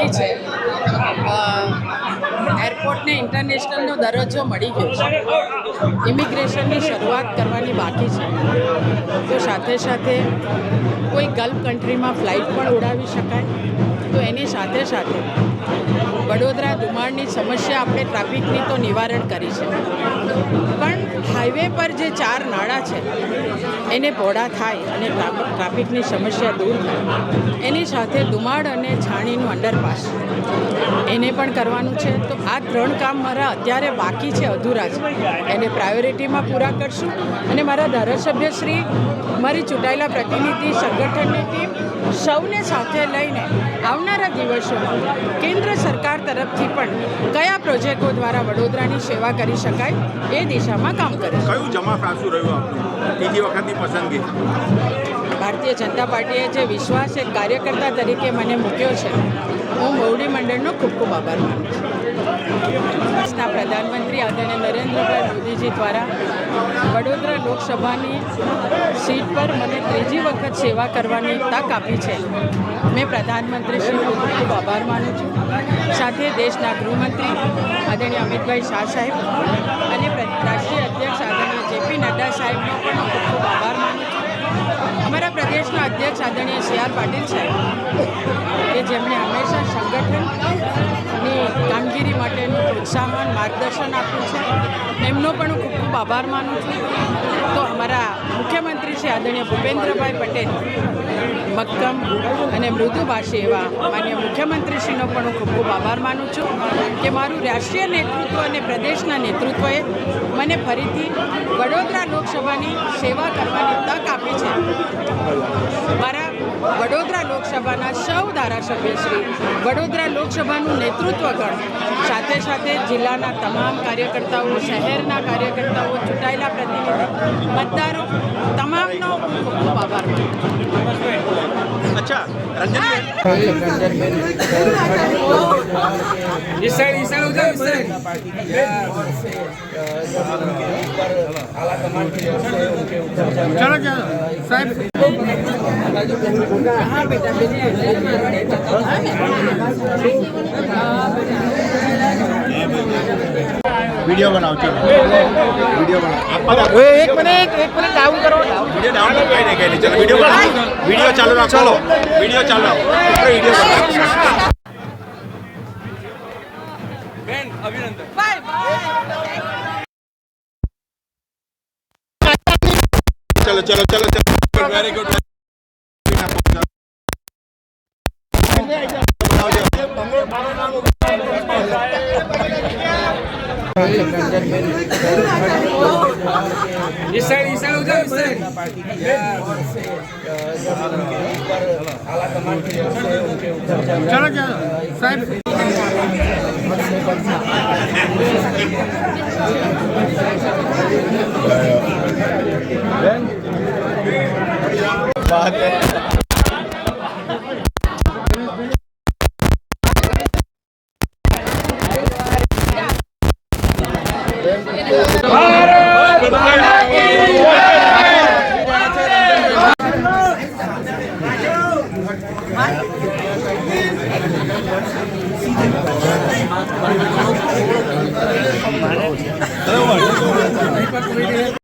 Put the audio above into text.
બાકી છે. એરપોર્ટને ઇન્ટરનેશનલનો દરજ્જો મળી ગયો છે. ઇમિગ્રેશનની શરૂઆત કરવાની બાકી છે. તો સાથે સાથે કોઈ ગલ્ફ કન્ટ્રીમાં ફ્લાઇટ પણ ઉડાવી શકાય. તો એની સાથે સાથે વડોદરા ધુમાડની સમસ્યા આપણે ટ્રાફિકની તો નિવારણ કરી છે, પણ હાઈવે પર જે 4 નાળા છે એને પહોળા થાય અને ટ્રાફિકની સમસ્યા દૂર થાય. એની સાથે ધુમાડ અને છાણીનું અંડરપાસ એને પણ કરવાનું છે. તો આ 3 કામ મારા અત્યારે બાકી છે, અધૂરા છે. એને પ્રાયોરિટીમાં પૂરા કરશું અને મારા ધારાસભ્યશ્રી, મારી ચૂંટાયેલા પ્રતિનિધિ, સંગઠનની ટીમ સૌને સાથે લઈને આવનારા દિવસોમાં કેન્દ્ર સરકાર તરફથી પણ કયા પ્રોજેક્ટો દ્વારા વડોદરાની સેવા કરી શકાય એ દિશામાં કામ કરીશું. કયું જમા સાસુ રહ્યું આપનું ત્રીજી વખતની પસંદગી? ભારતીય જનતા પાર્ટીએ જે વિશ્વાસ એક કાર્યકર્તા તરીકે મને મૂક્યો છે, હું મોવડી મંડળનો ખૂબ ખૂબ આભાર માનું છું. દેશના પ્રધાનમંત્રી આદરણીય નરેન્દ્રભાઈ મોદીજી દ્વારા વડોદરા લોકસભાની સીટ પર મને ત્રીજી વખત સેવા કરવાની તક આપી છે. મેં પ્રધાનમંત્રીશ્રીનો ખૂબ ખૂબ આભાર માનું છું. સાથે દેશના ગૃહમંત્રી આદરણીય અમિતભાઈ શાહ સાહેબ અને રાષ્ટ્રીય અધ્યક્ષ આદરણીય જેપી નડ્ડા સાહેબનો પણ ખૂબ ખૂબ આભાર માનું છું. અમારા પ્રદેશના અધ્યક્ષ આદરણીય CR પાટીલ સાહેબ કે જેમણે હંમેશા સંગઠનની કામગીરી માટેનું પ્રોત્સાહન, માર્ગદર્શન આપ્યું છે, એમનો પણ હું ખૂબ ખૂબ આભાર માનું છું. તો અમારા મુખ્યમંત્રી શ્રી આદરણીય ભૂપેન્દ્રભાઈ પટેલ મક્કમ અને મૃદુભાષી એવા માન્ય મુખ્યમંત્રીશ્રીનો પણ હું ખૂબ ખૂબ આભાર માનું છું કે મારું રાષ્ટ્રીય નેતૃત્વ અને પ્રદેશના નેતૃત્વએ મને ફરીથી વડોદરા લોકસભાની સેવા કરવાની તક આપી છે. મારા વડોદરા લોકસભાના સૌ ધારાસભ્યશ્રી, વડોદરા લોકસભાનું નેતૃત્વગણ, સાથે સાથે જિલ્લાના તમામ કાર્યકર્તાઓ, શહેરના કાર્યકર્તાઓ, ચૂંટાયેલા પ્રતિનિધિ, મતદારો તમામનો ખૂબ ખૂબ આભાર માનું છું. અચ્છા, રંજનબેન, हाँ बेटा वीडियो बनाओ, चलो वीडियो बनाओ. एक मिनट डाउन करो. वीडियो डाउन नहीं कहीं चलो वीडियो बनाओ. वीडियो चालू रखो. चलो वीडियो चालू रखो. वीडियो बनाओ. बेन अभिनंदन. Bye bye. चलो चलो चलो चलो. Very good. इस साइड उधर इस साइड. चलो चलो साहब. बात है.